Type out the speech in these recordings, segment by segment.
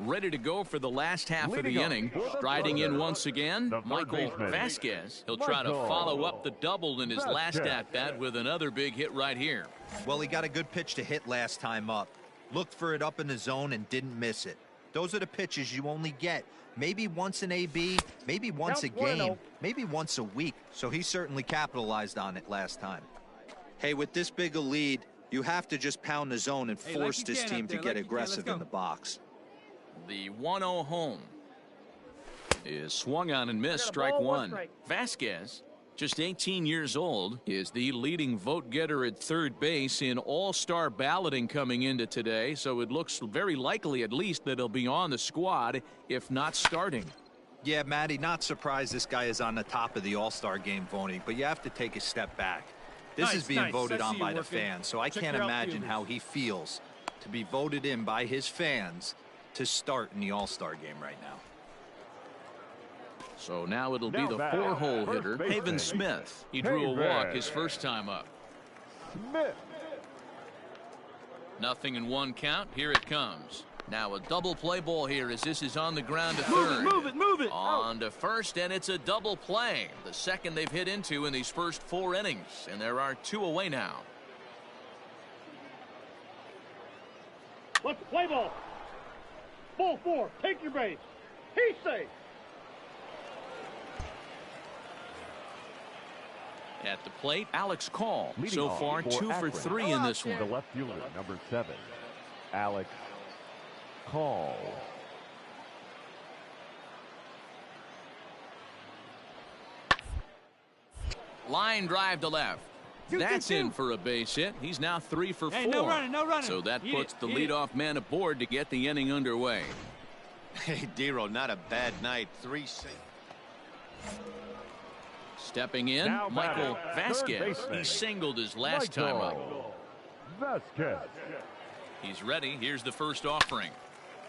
ready to go for the last half of the inning. Striding in once again, Michael Vasquez. He'll try to follow up the double in his last at-bat with another big hit right here. Well, he got a good pitch to hit last time up. Looked for it up in the zone and didn't miss it. Those are the pitches you only get maybe once an AB, maybe once a game, maybe once a week. So he certainly capitalized on it last time. Hey, with this big a lead, you have to just pound the zone and force this team to get aggressive in the box. The 1-0 home is swung on and missed. Strike one. Vasquez, just 18 years old, is the leading vote getter at third base in all-star balloting coming into today. So it looks very likely, at least, that he'll be on the squad, if not starting. Yeah, Matty, not surprised this guy is on the top of the all-star game voting, but you have to take a step back. This is being voted on by the fans, so I can't imagine how he feels to be voted in by his fans to start in the all-star game right now. So now it'll be the 4-hole hitter, Haven Smith. He drew a walk his first time up. Nothing in one count. Here it comes. Now a double play ball here as this is on the ground to third. Move it. On to first, and it's a double play. The second they've hit into in these first 4 innings, and there are 2 away now. Let's play ball. Ball 4. Take your base. He's safe. At the plate, Alex Call. So far, 2 for 3 in this one. The left fielder, number 7, Alex Call. Line drive to left. That's in for a base hit. He's now 3 for 4. Hey, no running. So that puts the leadoff man aboard to get the inning underway. Hey, Dero, not a bad night. 3 saves. Stepping in, Now Michael Vasquez. baseman, He singled his last time up. Vasquez. He's ready. Here's the first offering.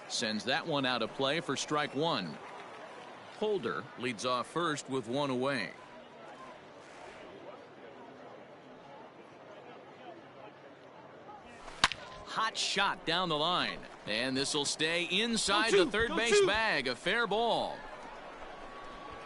Sends that one out of play for strike one. Holder leads off first with 1 away. Hot shot down the line. And this will stay inside the third base bag. A fair ball.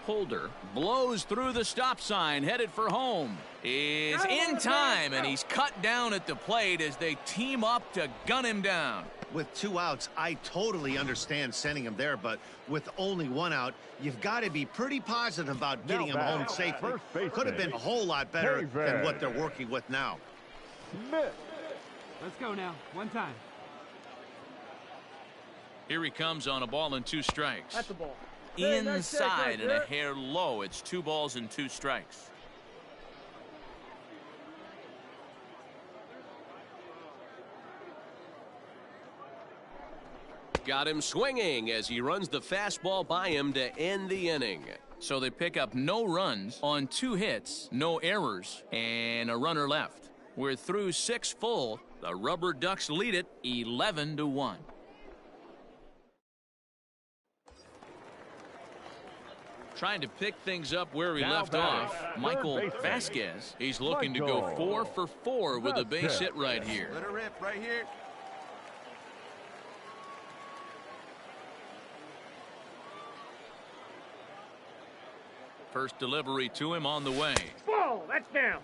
Holder blows through the stop sign, headed for home. Is in time, and he's cut down at the plate as they team up to gun him down. With 2 outs, I totally understand sending him there, but with only 1 out, you've got to be pretty positive about getting him home safely. Could have been a whole lot better than what they're working with now. Let's go now. 1 time. Here he comes on a ball and 2 strikes. That's the ball. Inside and a hair low. It's 2 balls and 2 strikes. Got him swinging as he runs the fastball by him to end the inning. So they pick up no runs on 2 hits, no errors, and a runner left. We're through 6 full. The Rubber Ducks lead it 11-1. Trying to pick things up where he left off, Michael Vasquez. He's looking to go 4 for 4 with a base hit right here. Let her rip right here. First delivery to him on the way. Ball. That's down.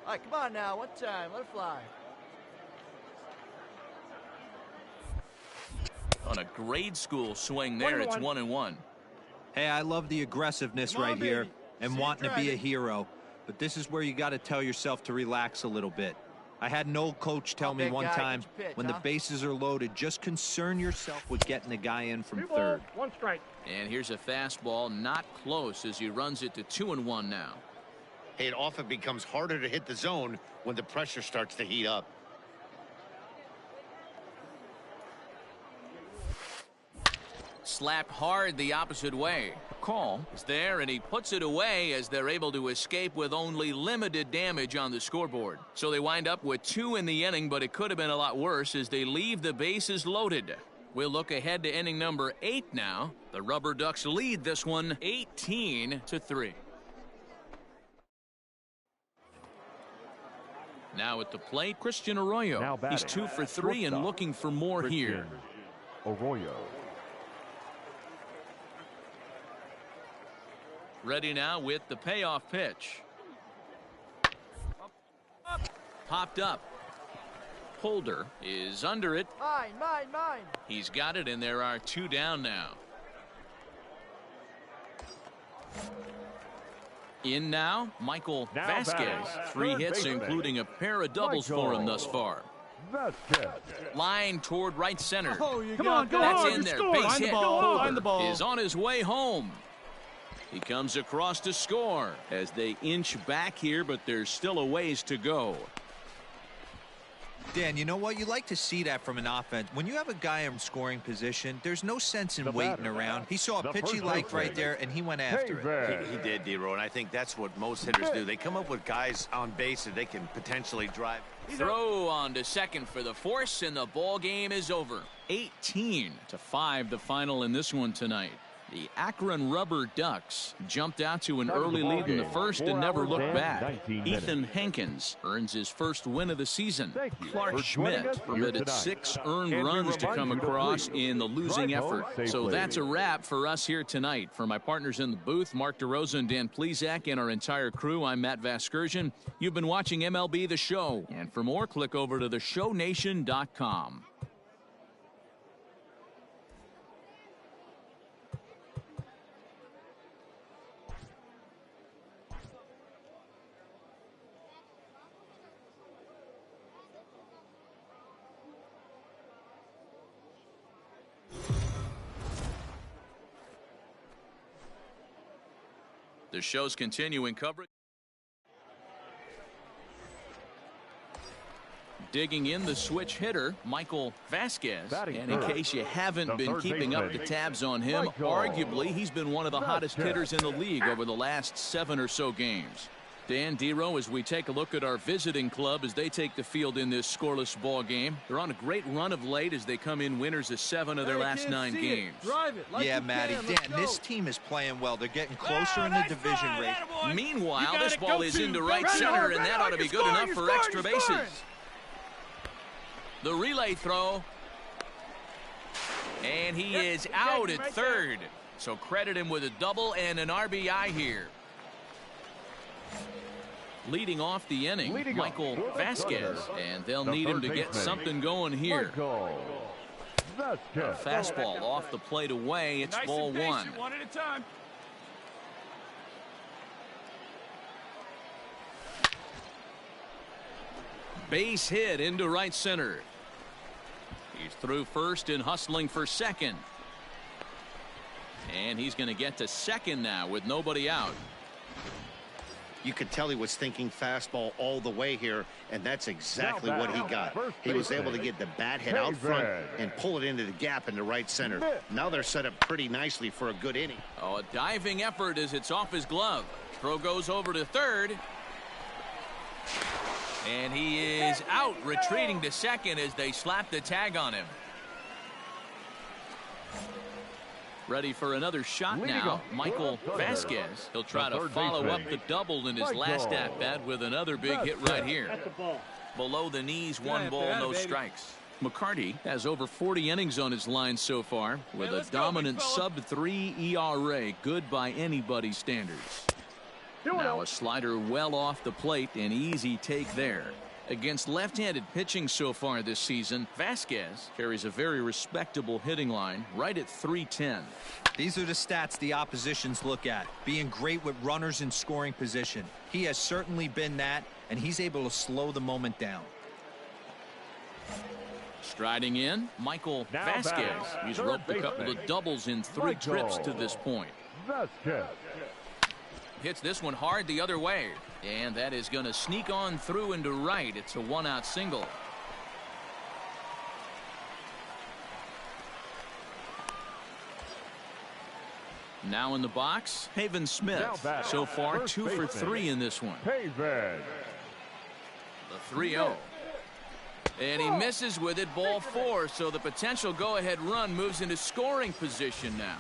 All right, come on now. 1 time. Let it fly. On a grade school swing there, it's 1-1. Hey, I love the aggressiveness right here and wanting to be a hero. But this is where you got to tell yourself to relax a little bit. I had an old coach tell me one time, when the bases are loaded, just concern yourself with getting the guy in from third. 1 strike. And here's a fastball not close as he runs it to 2-1 now. Hey, it often becomes harder to hit the zone when the pressure starts to heat up. Slapped hard the opposite way. Call is there, and he puts it away as they're able to escape with only limited damage on the scoreboard. So they wind up with 2 in the inning, but it could have been a lot worse as they leave the bases loaded. We'll look ahead to inning number 8 now. The Rubber Ducks lead this one 18-3. Now at the plate, Christian Arroyo. He's 2 for 3 and looking for more here. Arroyo. Ready now with the payoff pitch. Popped up. Holder is under it. Mine. He's got it, and there are 2 down now. In now, Michael Vasquez. 3 hits, including a pair of doubles for him thus far. Line toward right center. Come on, go That's on, in there. score. Base hit. Find the ball. Holder is on his way home. He comes across to score as they inch back here, but there's still a ways to go. Dan, you know what? You like to see that from an offense. When you have a guy in scoring position, there's no sense in waiting around. He saw a pitch he liked right there, and he went after it. He did, D-Row, and I think that's what most hitters do. They come up with guys on base that they can potentially drive. Throw on to second for the force, and the ball game is over. 18-5 the final in this one tonight. The Akron Rubber Ducks jumped out to an early lead in the first and never looked back. Ethan Hankins earns his first win of the season. Clark Schmidt permitted 6 earned runs to come across in the losing effort. So that's a wrap for us here tonight. For my partners in the booth, Mark DeRosa and Dan Plesac, and our entire crew, I'm Matt Vasgersian. You've been watching MLB The Show. And for more, click over to theshownation.com. The show's continuing coverage. Digging in the switch hitter, Michael Vasquez. And in case you haven't been keeping up the tabs on him, arguably he's been one of the hottest hitters in the league over the last 7 or so games. Dan, D-Row, as we take a look at our visiting club as they take the field in this scoreless ball game. They're on a great run of late as they come in winners of 7 of their last 9 games. Yeah, Matty. Dan, this team is playing well. They're getting closer in the division race. Meanwhile, this ball is into right center, and that ought to be good enough for extra bases. The relay throw. And he is out at third. So credit him with a double and an RBI here. Leading off the inning, Michael Vasquez, and they'll need him to get something going here. A fastball off the plate away. It's ball 1. One at a time. Base hit into right center. He's through first and hustling for second. And he's going to get to second now with nobody out. You could tell he was thinking fastball all the way here, and that's exactly what he got. He was able to get the bat head out front and pull it into the gap into right center. Now they're set up pretty nicely for a good inning. Oh, a diving effort as it's off his glove. Throw goes over to third. And he is out, retreating to second as they slap the tag on him. Ready for another shot now, Michael Vasquez. He'll try to follow up the double in his last at-bat with another big hit right here. Below the knees, 1 ball, no strikes. McCarty has over 40 innings on his line so far with a dominant sub-3 ERA, good by anybody's standards. Now a slider well off the plate, an easy take there. Against left-handed pitching so far this season, Vasquez carries a very respectable hitting line right at .310. These are the stats the oppositions look at. Being great with runners in scoring position. He has certainly been that, and he's able to slow the moment down. Striding in, Michael Vasquez. He's roped a couple of doubles in 3 trips to this point. Hits this one hard the other way. And that is going to sneak on through into right. It's a 1-out single. Now in the box, Haven Smith. So far, 2 for 3 in this one. The 3-0. And he misses with it, ball 4. So the potential go-ahead run moves into scoring position now.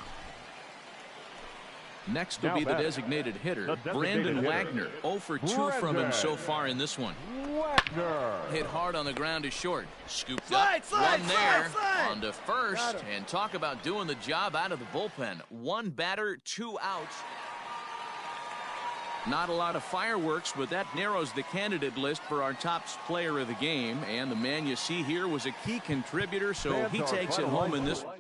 Next will be the designated hitter, Brandon Wagner. 0 for 2 from him so far in this one. Wagner. Hit hard on the ground to short. Scooped up. One there. On to first. And talk about doing the job out of the bullpen. 1 batter, 2 outs. Not a lot of fireworks, but that narrows the candidate list for our top player of the game. And the man you see here was a key contributor, so he takes it home in this one.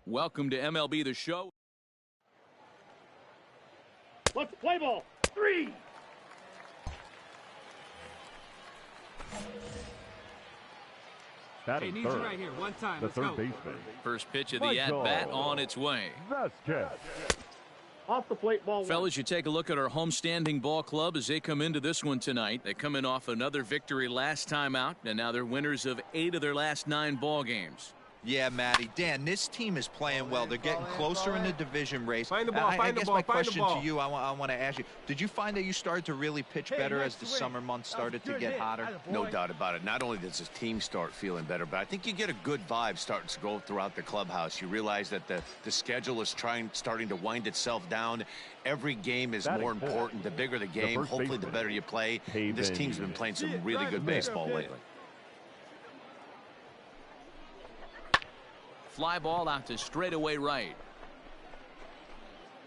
Welcome to MLB The Show. Let's play ball. 3. Batting need you third. right here. One time. The Let's third go. baseman. First pitch of the at-bat on its way. Vasquez. Off the plate, ball 1. Fellas, you take a look at our homestanding ball club as they come into this one tonight. They come in off another victory last time out, and now they're winners of 8 of their last 9 ball games. Yeah, Matty. Dan, this team is playing well. They're getting closer in the division race. Find the ball, I find the guess ball, my find the question ball. to you, I want to ask you, did you find that you started to really pitch better as the summer months started to get hotter? No doubt about it. Not only does his team start feeling better, but I think you get a good vibe starting to go throughout the clubhouse. You realize that the schedule is starting to wind itself down. Every game is more important. The bigger the game, hopefully the better you play. This team's been playing some really good baseball lately. Fly ball out to straightaway right.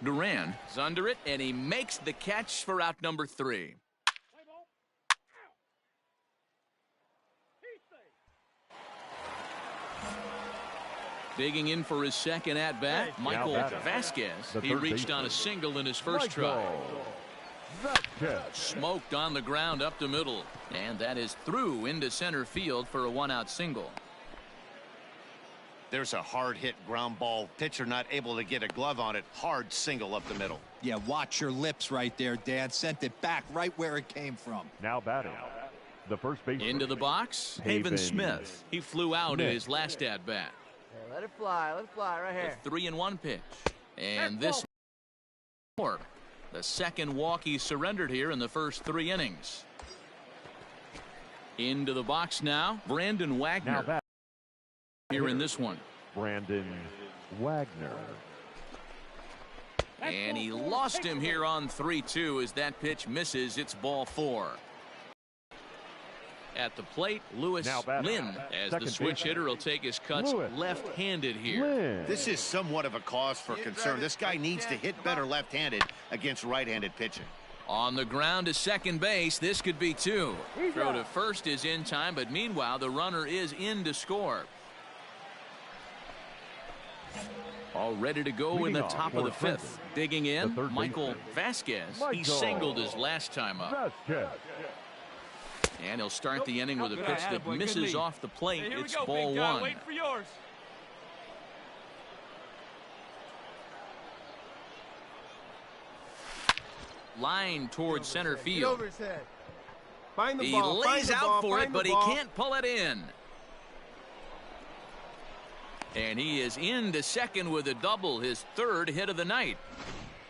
Duran is under it, and he makes the catch for out number 3. Digging in for his second at-bat, Michael Vasquez. He reached on a single in his first try. Smoked on the ground up the middle, and that is through into center field for a 1-out single. There's a hard hit ground ball. Pitcher not able to get a glove on it. Hard single up the middle. Yeah, watch your lips right there, Dan. Sent it back right where it came from. Now batting. The first baseman. Into the box, Haven Smith. He flew out in his last at-bat. Yeah, let it fly right here. The 3-1 pitch. And this more. The second walk he surrendered here in the first 3 innings. Into the box now, Brandon Wagner. Here in this one. Brandon Wagner. And he lost him here on 3-2 as that pitch misses. It's ball 4. At the plate, Lewis Lynn, as the switch hitter, will take his cuts left-handed here. This is somewhat of a cause for concern. This guy needs to hit better left-handed against right-handed pitching. On the ground to second base, this could be 2. Throw to first is in time, but meanwhile, the runner is in to score. All ready to go in the top of the 5th. Digging in, Michael Vasquez. He singled his last time up. And he'll start the inning with a pitch that misses off the plate. It's ball 1. Wait for yours. Line towards center field. Over his head. Find the He ball. lays out for it, but he can't pull it in. And he is into second with a double, his 3rd hit of the night.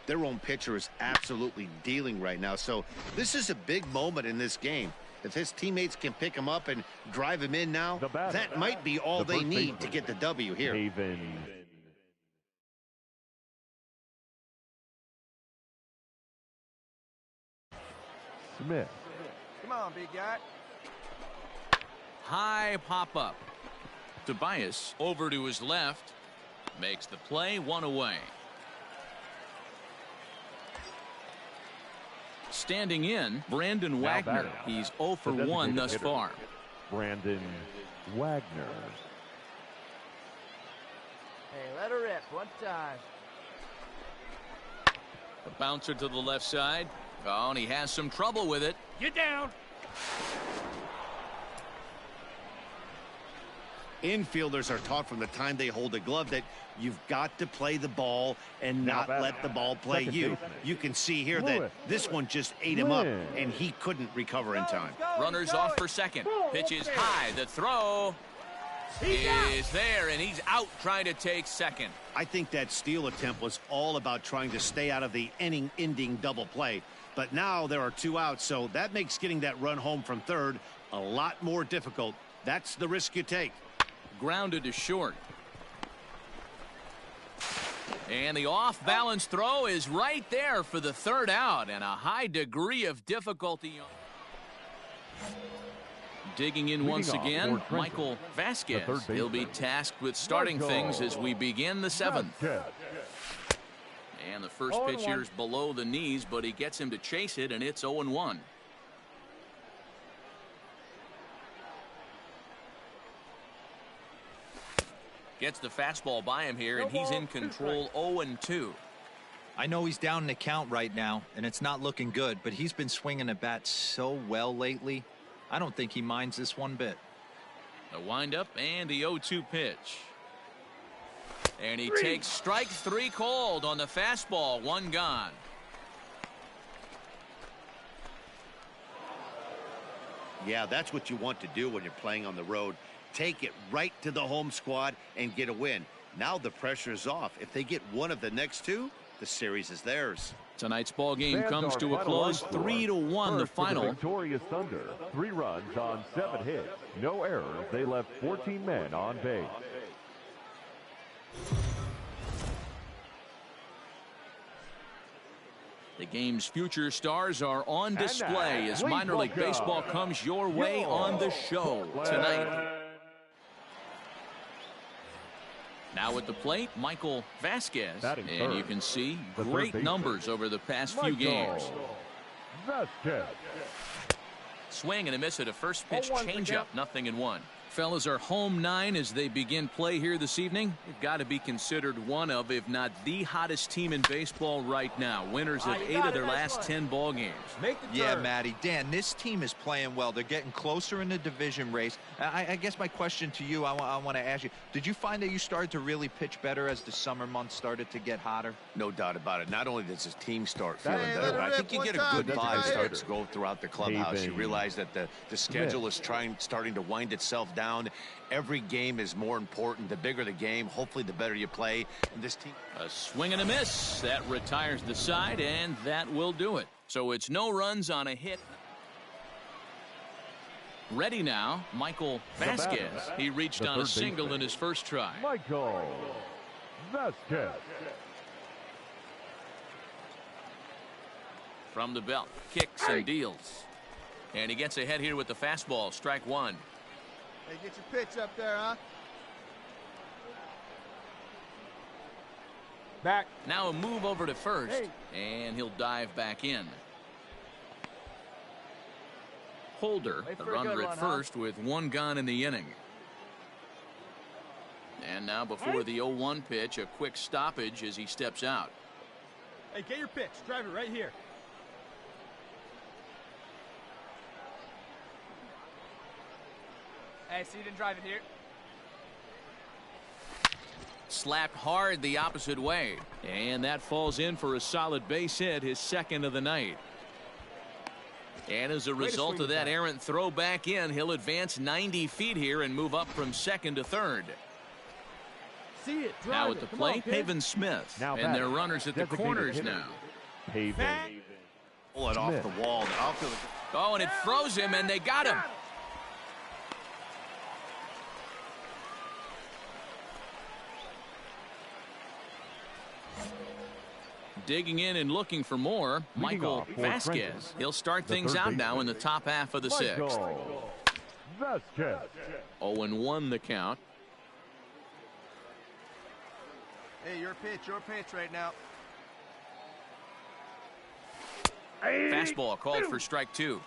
Their own pitcher is absolutely dealing right now, so this is a big moment in this game. If his teammates can pick him up and drive him in now, that might be all they need to get the W here. Smith. Come on, big guy. High pop-up. Tobias over to his left. Makes the play, one away. Standing in, Brandon Wagner. He's 0 for 1 thus far. Brandon Wagner. Hey, let her rip one time. The bouncer to the left side. Oh, and he has some trouble with it. Get down. Infielders are taught from the time they hold a glove that you've got to play the ball and not let the ball play you. You can see here that this one just ate him up, and he couldn't recover in time. Runners off for second. Pitch is high. The throw is there, and he's out trying to take second. I think that steal attempt was all about trying to stay out of the inning-ending double play. But now there are 2 outs, so that makes getting that run home from third a lot more difficult. That's the risk you take. Grounded to short. And the off-balance throw is right there for the third out, and a high degree of difficulty. Digging in once again, Michael Vasquez. He'll be tasked with starting things as we begin the 7th. And the first pitch here is below the knees, but he gets him to chase it, and it's 0-1. Gets the fastball by him here, and he's in control. 0-2. I know he's down in the count right now, and it's not looking good, but he's been swinging the bat so well lately. I don't think he minds this one bit. The windup and the 0-2 pitch. And he takes strike 3 called on the fastball. 1 gone. Yeah, that's what you want to do when you're playing on the road. Take it right to the home squad and get a win. Now the pressure is off. If they get one of the next 2, the series is theirs. Tonight's ball game comes to a close. 3-1 the final. Victorious Thunder. 3 runs on 7 hits. No errors. They left 14 men on base. The game's future stars are on display as minor league baseball comes your way on the show tonight. Now at the plate, Michael Vasquez, and you can see great numbers over the past few games. Swing and a miss at a first pitch changeup, 0-1. Fellas are home 9 as they begin play here this evening. They've got to be considered one of, if not the hottest team in baseball right now. Winners of 8 of their last 10 ball games. Yeah, Matty. Dan, this team is playing well. They're getting closer in the division race. I guess my question to you, I want to ask you, did you find that you started to really pitch better as the summer months started to get hotter? No doubt about it. Not only does his team start feeling better, but I think you get a good vibe starts to go throughout the clubhouse. You realize that the schedule is starting to wind itself down. Every game is more important. The bigger the game, hopefully the better you play. And this team. A swing and a miss. That retires the side, and that will do it. So it's no runs on a hit. Ready now, Michael Vasquez. He reached on a single in his first try. Michael Vasquez. From the belt, kicks and deals. And he gets ahead here with the fastball. Strike 1. Hey, get your pitch up there, huh? Back. Now a move over to first, and he'll dive back in. Holder, the runner at first, with 1 gone in the inning. And now before the 0-1 pitch, a quick stoppage as he steps out. Hey, get your pitch. Drive it right here. Hey, so you didn't drive it here? Slapped hard the opposite way. And that falls in for a solid base hit, his 2nd of the night. And as a result of that errant throw back in, he'll advance 90 feet here and move up from 2nd to 3rd. See it. Now at the plate, Pavin Smith. And their runners at the corners now. Pavin. Pull it off the wall. The outfielder Oh, and it froze him, and they got him. Digging in and looking for more, Michael Vasquez. He'll start things out now in the top half of the sixth. 0-1 the count. Hey, your pitch right now. Fastball called for strike 2.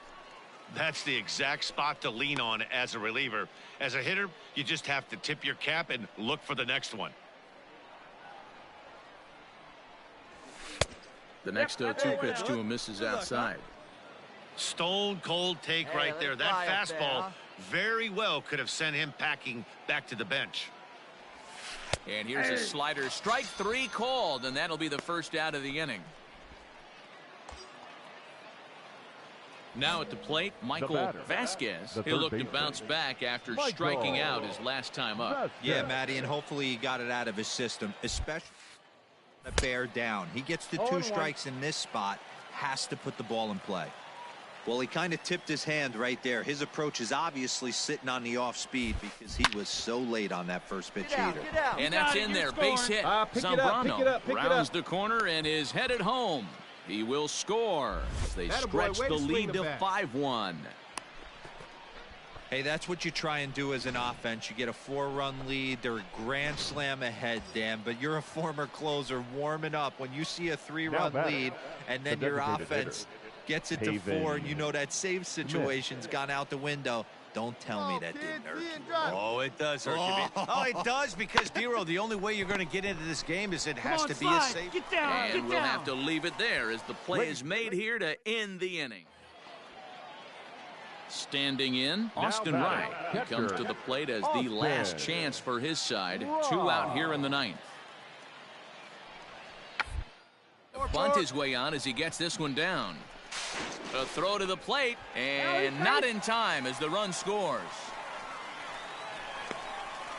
That's the exact spot to lean on as a reliever. As a hitter, you just have to tip your cap and look for the next one. The next 0-2 pitch to him misses outside. Stone cold take right there. That fastball very well could have sent him packing back to the bench. And here's a slider. Strike 3 called, and that'll be the first out of the inning. Now at the plate, Michael Vasquez. He'll look to bounce back after striking out his last time up. Yeah, Matty, and hopefully he got it out of his system, especially to bear down. He gets the 2 strikes in this spot, has to put the ball in play. Well, he kind of tipped his hand right there. His approach is obviously sitting on the off speed because he was so late on that first pitch heater. And that's in there. Base hit. Zambrano rounds the corner and is headed home. He will score as they stretch the lead to 5-1. Hey, that's what you try and do as an offense. You get a 4-run lead. They're a grand slam ahead, Dan, but you're a former closer warming up. When you see a 3-run lead and then your offense gets it to 4 and you know that save situation's gone out the window, don't tell me that didn't hurt you. Oh, it does hurt you. Oh, it does, because, Dero, the only way you're going to get into this game is it has to be a safe. Get down, and we'll have to leave it there as the play is made here to end the inning. Standing in, Austin Wright. He comes to the plate as the last chance for his side. 2 out here in the 9th. Bunt his way on as he gets this one down. A throw to the plate, and not in time as the run scores.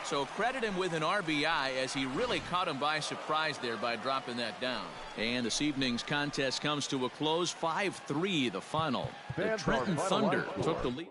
So credit him with an RBI as he really caught him by surprise there by dropping that down. And this evening's contest comes to a close. 5-3 the final. The Trenton Thunder took the lead.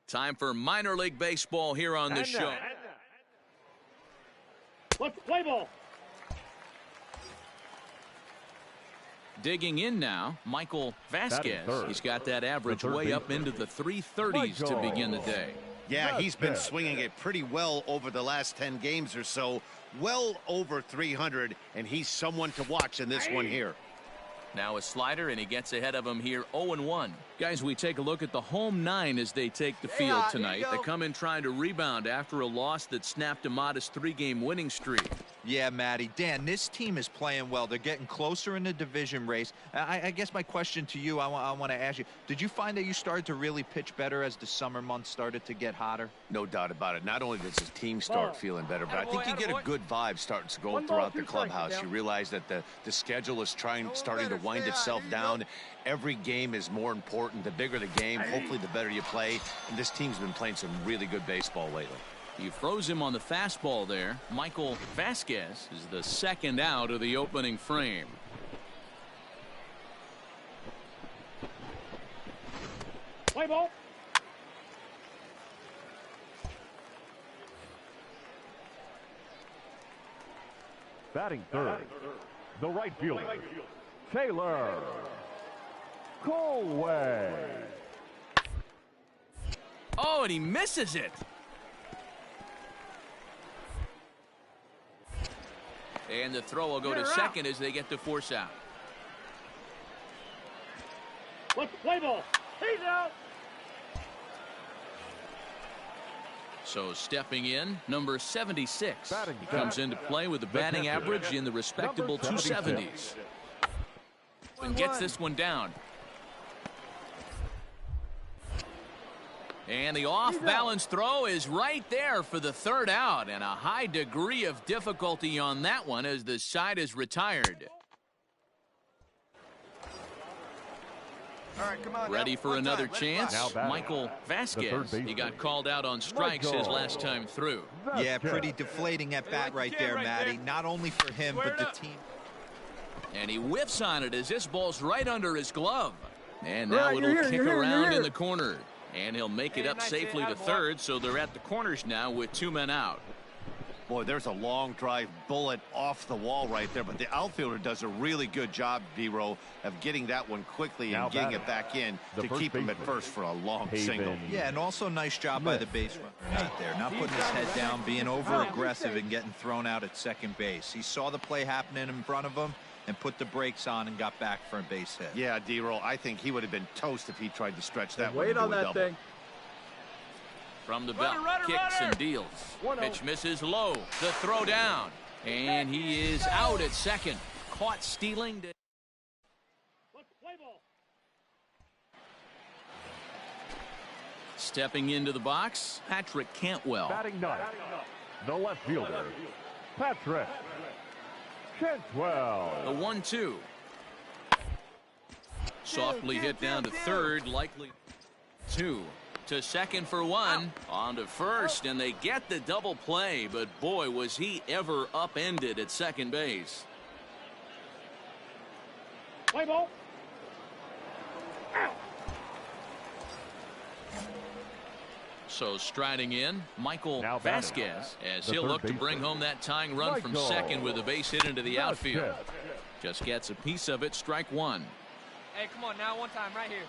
Time for minor league baseball here on the show. Let's play ball. Digging in now, Michael Vasquez. He's got that average way up into the 330s to begin the day. Yeah, he's been swinging it pretty well over the last 10 games or so. Well over 300, and he's someone to watch in this one here. Now a slider, and he gets ahead of him here, 0-1. Guys, we take a look at the home 9 as they take the field tonight. They come in trying to rebound after a loss that snapped a modest 3-game winning streak. Yeah, Matty. Dan, this team is playing well. They're getting closer in the division race. I guess my question to you, I want to ask you, did you find that you started to really pitch better as the summer months started to get hotter? No doubt about it. Not only does his team start feeling better, but I think you get a good vibe starting to go throughout the clubhouse. You realize that the schedule is starting to wind itself down. Every game is more important. The bigger the game, hopefully the better you play. And this team's been playing some really good baseball lately. He froze him on the fastball there. Michael Vasquez is the second out of the opening frame. Play ball. Batting third, the right fielder, Taylor Colway. Oh, and he misses it. And the throw will go to second as they get the force out. Let's play ball. He's out. So stepping in, number 76. He comes into play with a batting average in the respectable 270s. And gets this one down. And the off-balance throw is right there for the third out, and a high degree of difficulty on that one as the side is retired. All right, come on. Ready for another chance? Michael Vasquez. He got called out on strikes his last time through. Yeah, pretty deflating at bat right there, Matty. Not only for him, but the team. And he whiffs on it as this ball's right under his glove. And now it'll kick around in the corner. And he'll make it up safely to third, so they're at the corners now with 2 men out. Boy, there's a long drive bullet off the wall right there, but the outfielder does a really good job, D-Row, of getting that one quickly and getting it back in to keep him at first for a long single. Yeah, and also nice job by the base runner out there. Not putting his head down, being over-aggressive and getting thrown out at second base. He saw the play happening in front of him and put the brakes on and got back for a base hit. Yeah, D-Roll, I think he would have been toast if he tried to stretch that one. Wait on that thing. From the belt, kicks and deals. Pitch misses low. The throw down. And he is out at second. Caught stealing. Let's play ball. Stepping into the box, Patrick Cantwell. Batting ninth, the left fielder, Patrick Cantwell. The 1-2. Softly hit down to third, likely 2. To second for 1, on to first, and they get the double play, but boy, was he ever upended at second base. Play ball. So striding in, Michael Vasquez, as he'll look to bring home that tying run from second with a base hit into the outfield. Just gets a piece of it, strike 1. Hey, come on now, one time right here.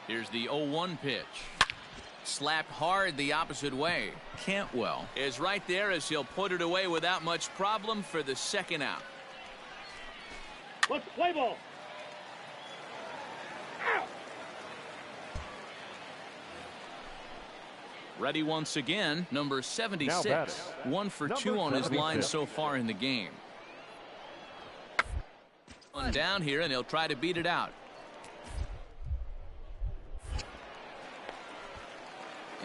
Here's the 0-1 pitch. Slapped hard the opposite way. Cantwell is right there as he'll put it away without much problem for the second out. Let's play ball. Ready once again, number 76. 1 for 2 on his line so far in the game. One down here, and he'll try to beat it out.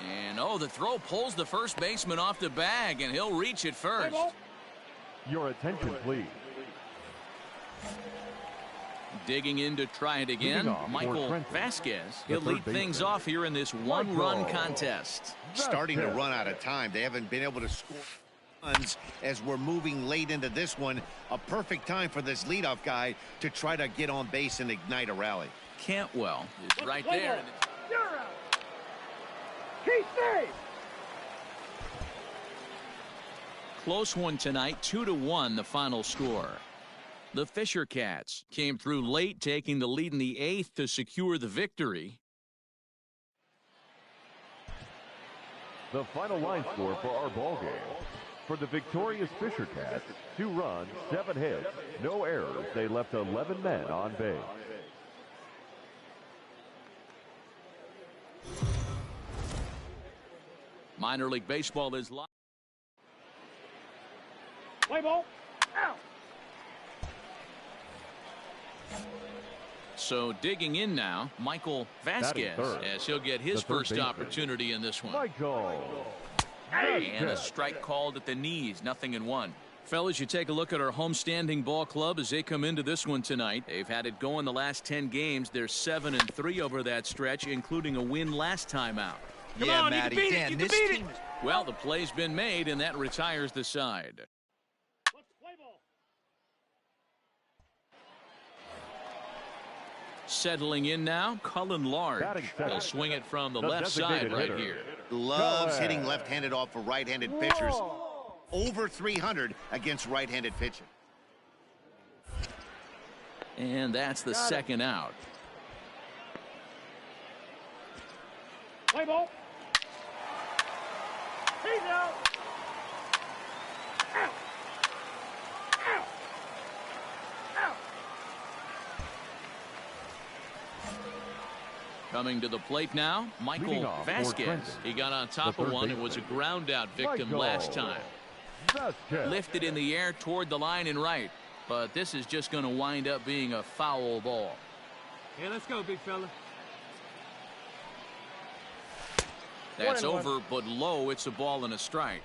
And the throw pulls the first baseman off the bag, and he'll reach it first. Your attention, please. Digging in to try it again, Michael Vasquez. He'll lead things off here in this one-run contest. Starting to run out of time. They haven't been able to score runs as we're moving late into this one. A perfect time for this leadoff guy to try to get on base and ignite a rally. Cantwell is right there. You're out. He stays. Close one tonight, 2-1 the final score. The Fisher Cats came through late, taking the lead in the 8th to secure the victory. The final line score for our ball game. For the victorious Fisher Cats, 2 runs, 7 hits, no errors. They left 11 men on base. Minor League Baseball is live. Play ball. Out. So digging in now, Michael Vasquez, as he'll get his first opportunity in this one. And a strike called at the knees, 0-1. Fellas, you take a look at our homestanding ball club as they come into this one tonight. They've had it going the last 10 games. They're 7-3 over that stretch, including a win last time out. Come on, Matty, you can beat it. You can beat it. Well, the play's been made, and that retires the side. Let's play ball. Settling in now, Cullen Large. He'll swing it from the left side right here. Loves hitting left-handed off for right-handed pitchers. Over 300 against right-handed pitching. And that's the second out. Play ball. He's out. Out. Out. Out. Coming to the plate now, Michael Vasquez. He got on top of one and was a ground out victim last time. Lifted in the air toward the line and right, but this is just going to wind up being a foul ball. Yeah, let's go, big fella. That's over, but low. It's a ball and a strike.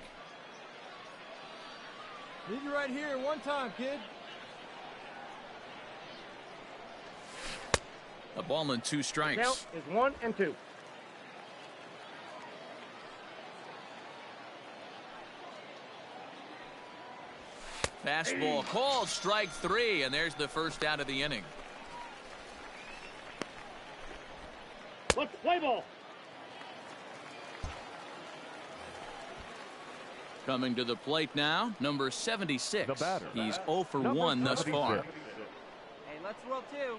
Leave you right here one time, kid. A ball and 2 strikes. Count is 1 and 2. Fastball called, strike 3, and there's the first out of the inning. Let's play ball. Coming to the plate now, number 76. He's 0 for 1 thus far. Hey, let's roll 2.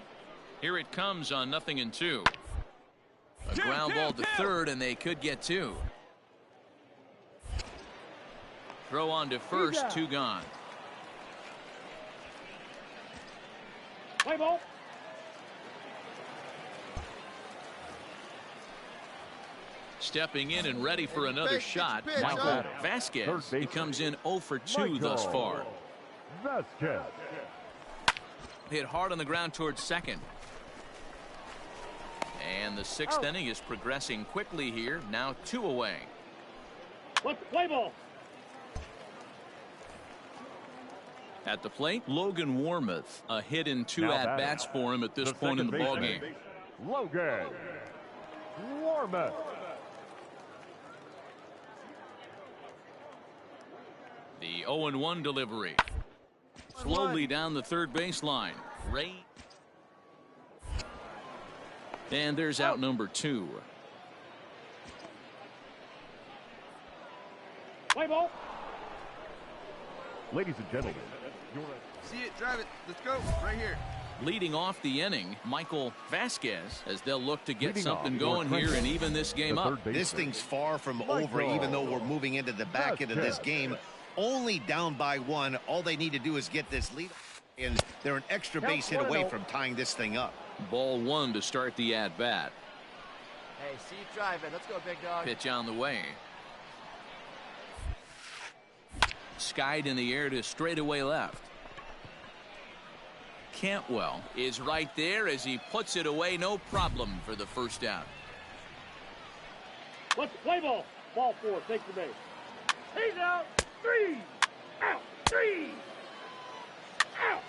Here it comes on 0-2. A ground ball to third, and they could get 2. Throw on to first, 2 gone. Play ball. Stepping in and ready for another shot, Michael Vasquez. He comes in 0 for 2 thus far. Hit hard on the ground towards second. And the 6th inning is progressing quickly here. Now 2 away. Let's play ball. At the plate, Logan Warmoth. A hit in 2 at-bats for him at this point in the ballgame. Logan Warmoth. The 0-1 delivery. Slowly down the third baseline. Ray. And there's out number 2. Play ball. Ladies and gentlemen, See it, drive it. Let's go. Right here. Leading off the inning, Michael Vasquez, as they'll look to get something going here and even this game up. This thing's far from over, even though we're moving into the back end of this game. Only down by 1. All they need to do is get this lead, and they're an extra base hit away from tying this thing up. Ball 1 to start the at-bat. Hey, see you drive it. Let's go, big dog. Pitch on the way. Skied in the air to straightaway left. Cantwell is right there as he puts it away. No problem for the first out. Let's play ball. Ball 4. Take the base. He's out. 3. Out. 3. Out.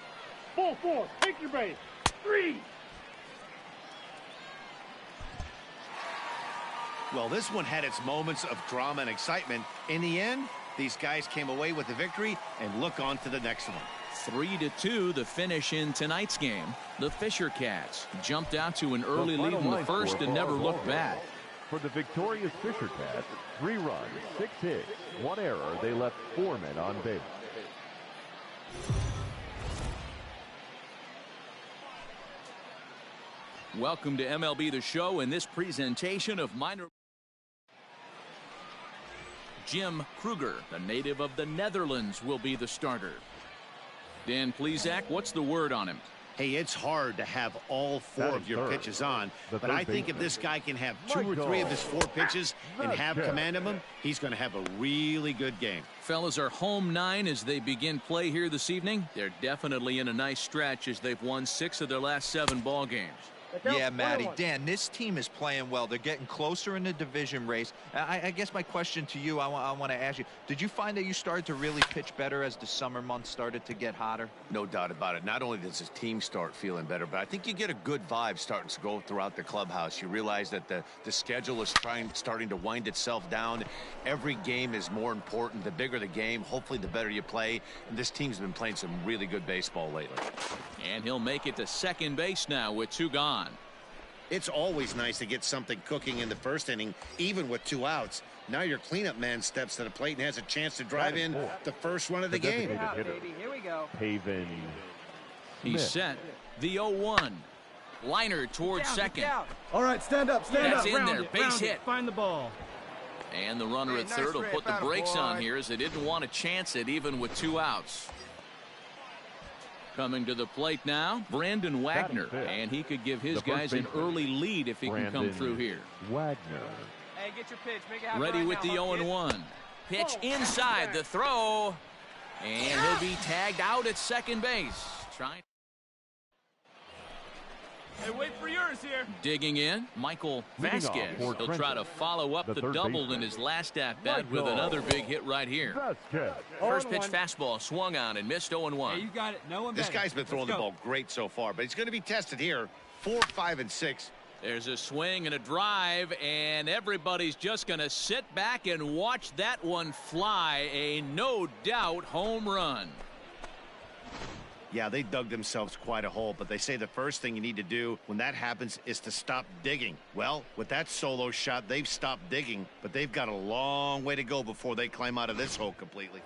Ball 4. Take your base. 3. Well, this one had its moments of drama and excitement. In the end, these guys came away with the victory and look on to the next one. 3-2 the finish in tonight's game. The Fisher Cats jumped out to an early lead in the first and never looked back. For the victorious Fisher Cats, 3 runs, 6 hits, 1 error. They left 4 men on base. Welcome to MLB The Show and this presentation of minor. Jim Kruger, the native of the Netherlands, will be the starter. Dan Plesac, what's the word on him? Hey, it's hard to have all 4 of your pitches on, but I think if this guy can have 2 or 3 of his 4 pitches and have command of them, he's going to have a really good game. Fellas are home 9 as they begin play here this evening. They're definitely in a nice stretch as they've won 6 of their last 7 ball games. Yeah, Matty. Dan, this team is playing well. They're getting closer in the division race. I guess my question to you, I want to ask you, did you find that you started to really pitch better as the summer months started to get hotter? No doubt about it. Not only does his team start feeling better, but I think you get a good vibe starting to go throughout the clubhouse. You realize that the schedule is starting to wind itself down. Every game is more important. The bigger the game, hopefully the better you play. And this team's been playing some really good baseball lately. And he'll make it to second base now with 2 gone. It's always nice to get something cooking in the first inning, even with 2 outs. Now your cleanup man steps to the plate and has a chance to drive in the first run of the game. Here we go. Haven. He's set. The 0-1. Liner towards second. All right, stand up, That's in there. Base hit. Find the ball. And the runner at third will put the brakes on here as they didn't want to chance it even with 2 outs. Coming to the plate now, Brandon Wagner, and he could give his guys an early lead if he can come through here. Wagner. Hey, get your pitch. Make it happen. Ready with the 0-1. Pitch inside the throw, and he'll be tagged out at second base. Trying. Hey, wait for yours here. Digging in, Michael Vasquez. He'll try to follow up the double in his last at-bat with another big hit right here. First pitch fastball swung on and missed 0-1. Hey, you got it. No one. This guy's been throwing the ball great so far, but he's going to be tested here. 4, 5, and 6. There's a swing and a drive, and everybody's just going to sit back and watch that one fly. A no-doubt home run. Yeah, they dug themselves quite a hole, but they say the first thing you need to do when that happens is to stop digging. Well, with that solo shot, they've stopped digging, but they've got a long way to go before they climb out of this hole completely.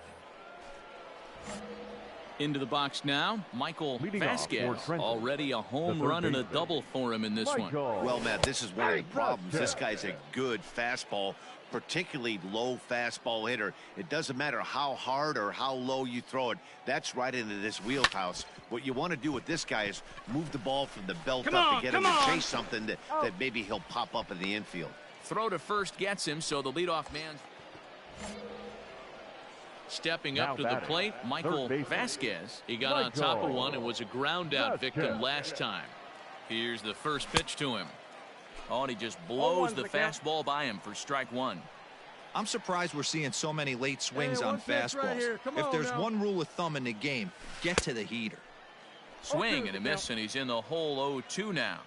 Into the box now, Michael Vasquez. Already a home run and a double for him in this one. Well, Matt, this is one of the problems. This guy's a good fastball, particularly low fastball hitter. It doesn't matter how hard or how low you throw it. That's right into this wheelhouse. What you want to do with this guy is move the ball from the belt up to get him to chase something that maybe he'll pop up in the infield. Throw to first gets him, so the leadoff man stepping up to the plate, Michael Vasquez. He got on top of one and was a ground out victim last time. Here's the first pitch to him. Oh, and he just blows the fastball by him for strike 1. I'm surprised we're seeing so many late swings on fastballs. If there's one rule of thumb in the game, get to the heater. Swing and a miss, and he's in the hole 0-2 now.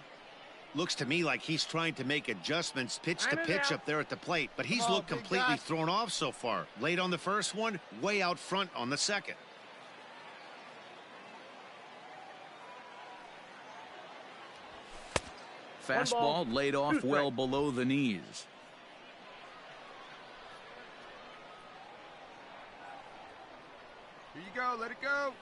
Looks to me like he's trying to make adjustments pitch to pitch up there at the plate, but he's looked completely thrown off so far. Late on the first one, way out front on the second. Fastball laid off well below the knees. Here you go. Let it go.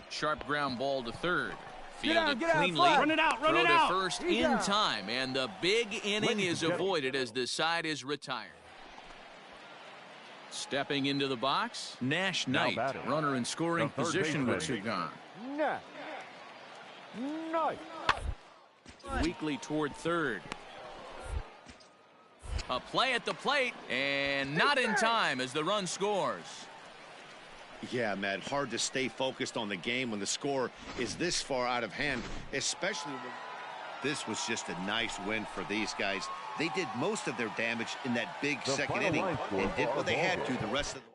Sharp ground ball to third. Fielded Get out, cleanly. run it out, Throw to first in time, and the big inning is avoided as the side is retired. Stepping into the box, Nash Knight, runner in scoring position with 2 gone. Weekly toward third. A play at the plate, and not in time as the run scores. Yeah, Matt, hard to stay focused on the game when the score is this far out of hand, especially when this was just a nice win for these guys. They did most of their damage in that big second inning and did what they had to the rest of the way.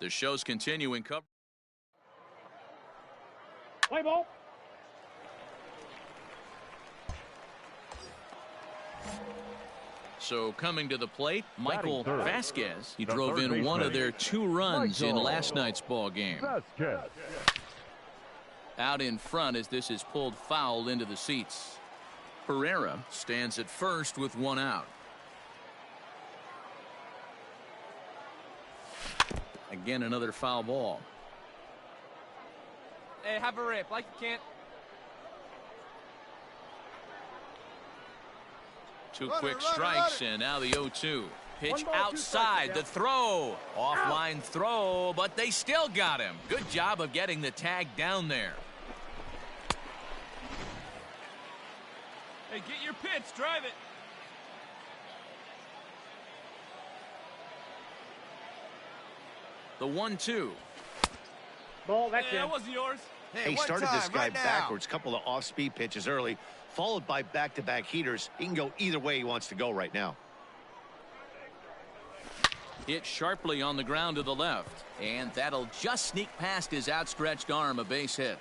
The show's continuing coverage. Play ball. So coming to the plate, Michael Vasquez. He drove in one of their 2 runs in last night's ball game. Out in front as this is pulled foul into the seats. Pereira stands at first with 1 out. Again, another foul ball. Hey, have a rip like you can't. 2 quick strikes, and now the 0-2. Pitch outside, the throw. Offline throw, but they still got him. Good job of getting the tag down there. Hey, get your pitch, drive it. The 1-2. Ball, that's That wasn't yours. Hey, he started this guy backwards, couple of off-speed pitches early, followed by back-to-back heaters. He can go either way he wants to go right now. Hit sharply on the ground to the left, and that'll just sneak past his outstretched arm, a base hit.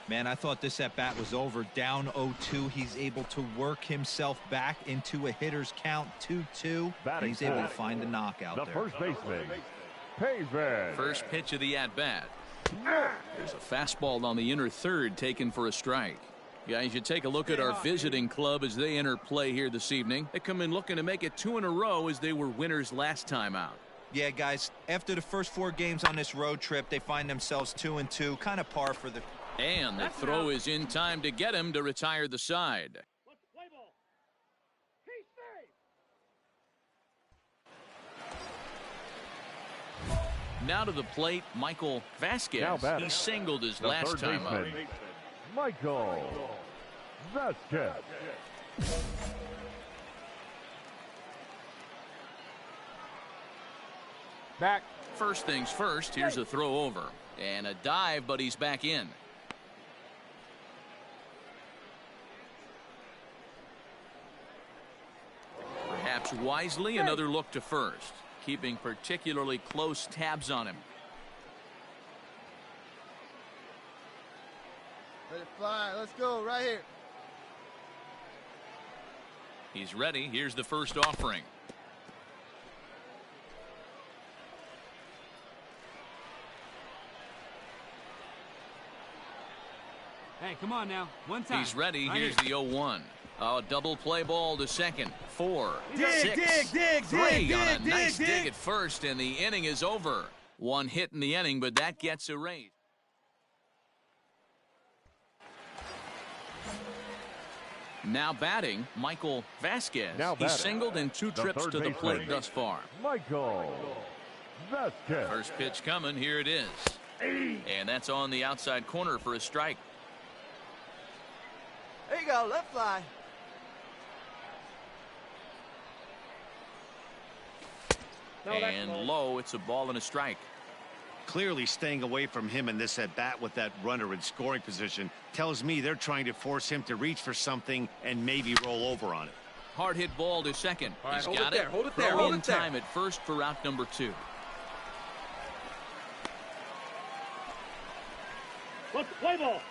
Man, I thought this at-bat was over. Down 0-2. He's able to work himself back into a hitter's count, 2-2. And he's able to find a knockout there. The first baseman, Pavin. First pitch of the at-bat. There's a fastball on the inner third taken for a strike. Guys, you take a look at our visiting club as they enter play here this evening. They come in looking to make it 2 in a row as they were winners last time out. Yeah, guys, after the first 4 games on this road trip, they find themselves 2-2, kind of par for the... And the throw is in time to get him to retire the side. play ball. He stays. Now to the plate, Michael Vasquez. He singled his last time out. Michael Vasquez. Back. First things first, here's a throw over. And a dive, but he's back in. Perhaps wisely, another look to first, keeping particularly close tabs on him. Let it fly. Let's go right here. He's ready. Here's the first offering. Hey, come on now. One time. He's ready. Right Here's here. the 0-1. A double play ball to second. 4, Dig, 6, dig, 3 dig, on a dig, nice dig. dig at first, and the inning is over. 1 hit in the inning, but that gets erased. Now batting, Michael Vasquez. He's singled in 2 trips to the plate thus far. Michael Vasquez. First pitch coming. Here it is. And that's on the outside corner for a strike. There you go. Left fly. And low, it's a ball and a strike. Clearly staying away from him in this at-bat with that runner in scoring position tells me they're trying to force him to reach for something and maybe roll over on it. Hard hit ball to second. All right, He's hold got it there, hold it there, Throw hold in it there. time at first for out number 2. Let's play ball.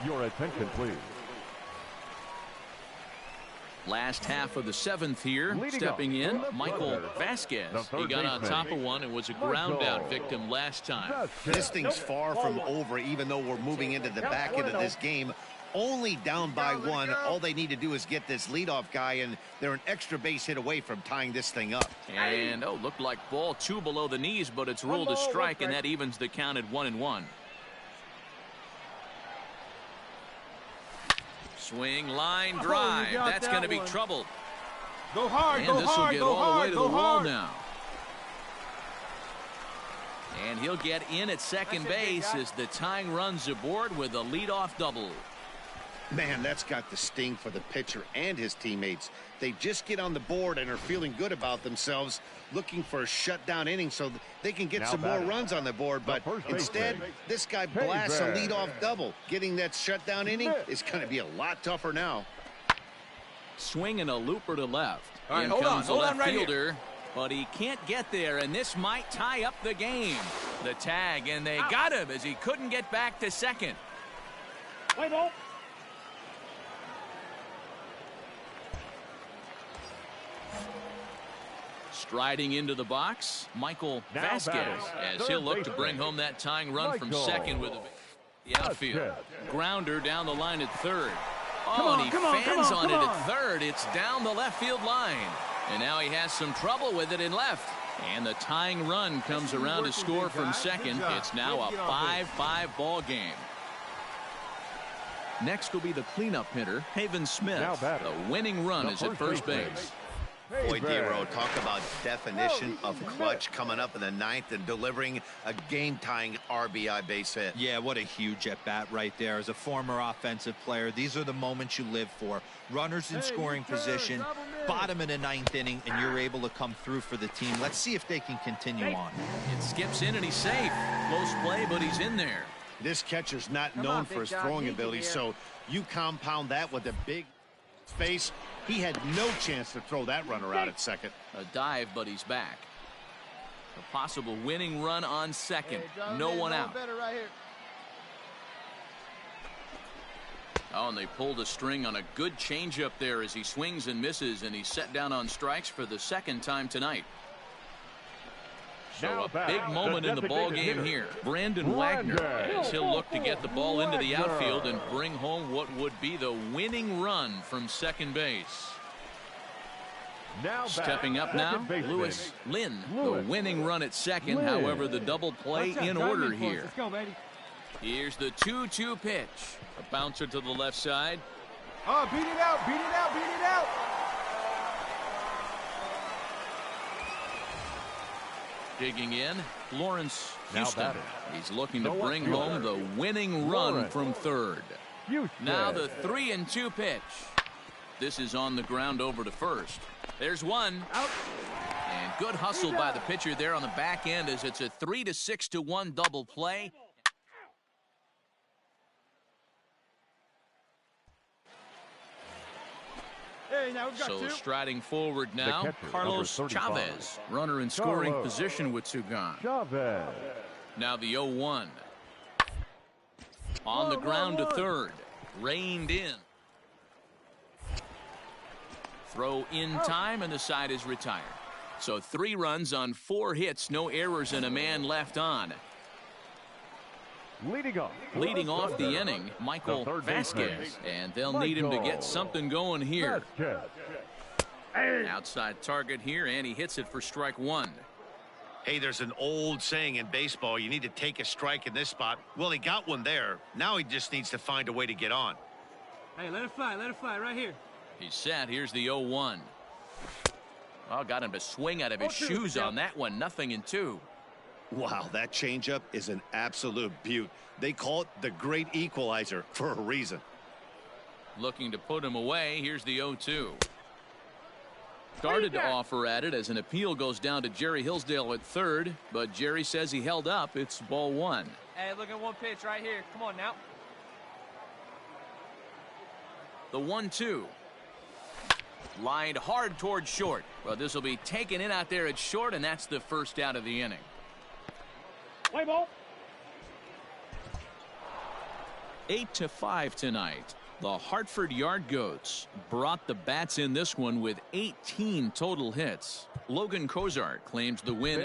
Your attention, please. Last half of the 7th here. Leading Stepping up in, from the Michael front, Vasquez. the He third got on baseman, top of one and was a ground out victim last time. This thing's far from over, even though we're moving into the back end of this game. Only down by 1. All they need to do is get this leadoff guy, and they're an extra base hit away from tying this thing up. And, looked like ball 2 below the knees, but it's ruled a strike, and that evens the count at 1-1. Swing, line, drive. That's going to be trouble. Go hard, And go this will hard, get go all the way hard, to go the wall hard. now. And he'll get in at second That's it, big base guy. as the tying run's aboard with a leadoff double. Man, that's got the sting for the pitcher and his teammates. They just get on the board and are feeling good about themselves, looking for a shutdown inning so they can get Now some more batting. runs on the board. But first instead, baseman, this guy blasts a Pavin. leadoff double. Getting that shutdown inning Smith. is going to be a lot tougher now. Swinging a looper to left. All right, In hold comes on the left right fielder. here. But he can't get there, and this might tie up the game. The tag, and they got him as he couldn't get back to second. Play ball. Striding into the box, Michael Now Vasquez, batting. as he'll look to Third bring baseman. home that tying run from Michael second with the outfield. Vasquez. Grounder down the line at third. Come on, And he come on, fans come on on, it come at third. It's down the left field line. And now he has some trouble with it in left. And the tying run comes around to score from second. It's now a 5-5 ball game. Next will be the cleanup hitter, Haven Smith. Now batting. The winning run is at first base. Boy, D'Aro, talk about definition of clutch coming up in the ninth and delivering a game-tying RBI base hit. Yeah, what a huge at-bat right there. As a former offensive player, these are the moments you live for. Runners in scoring position, bottom of the ninth inning, and you're able to come through for the team. Let's see if they can continue on. It skips in and he's safe. Close play, but he's in there. This catcher's not known for his throwing ability, so you compound that with a big space. He had no chance to throw that runner out at second. A dive, but he's back. A possible winning run on second. No one out. Right here. Oh, and they pulled a string on a good changeup there as he swings and misses, and he's set down on strikes for the second time tonight. So Now a back, big moment the in the ball designated game hitter, here. Brandon Wagner, Wagner. as he'll look to get the ball into the Wagner. outfield and bring home what would be the winning run from second base. Now Stepping up now, Lewis Lynn, the Lewis winning run at second. Lynn. However, the double play in order here. Let's go, baby. Here's the 2-2 pitch. A bouncer to the left side. Oh, beat it out, beat it out, beat it out. Digging in, Lawrence Now Houston. batting. He's looking to The bring left home fielder, the winning run Lawrence from third. Houston. Now the 3-2 pitch. This is on the ground over to first. There's one. Out. And good hustle by the pitcher there on the back end as it's a 3-6-1 double play. Hey, now we've got So two. striding forward now, catcher, Carlos number 35. Chavez, runner in scoring Carlos position with Sugan. Chavez. Now the 0-1. On the ground to third. Reined in. Throw in time, and the side is retired. So 3 runs on 4 hits, no errors, and a man left on. Leading off the inning, Michael The third baseman, Vasquez, and they'll need him to get something going here. Vasquez. Outside target here, and he hits it for strike 1. Hey, there's an old saying in baseball, you need to take a strike in this spot. Well, he got one there. Now he just needs to find a way to get on. Hey, let it fly right here. He's set. Here's the 0-1. Oh, got him to swing out of his 0-2, shoes yeah. on that one. 0-2. Wow, that changeup is an absolute beaut. They call it the great equalizer for a reason. Looking to put him away. Here's the 0-2. Started to offer at it as an appeal goes down to Jerry Hillsdale at third, but Jerry says he held up. It's ball 1. Hey, look at one pitch right here. Come on now. The 1-2. Lined hard towards short. Well, this will be taken in out there at short, and that's the first out of the inning. Play ball. 8-5 tonight. The Hartford Yard Goats brought the bats in this one with 18 total hits. Logan Kozart claims the win.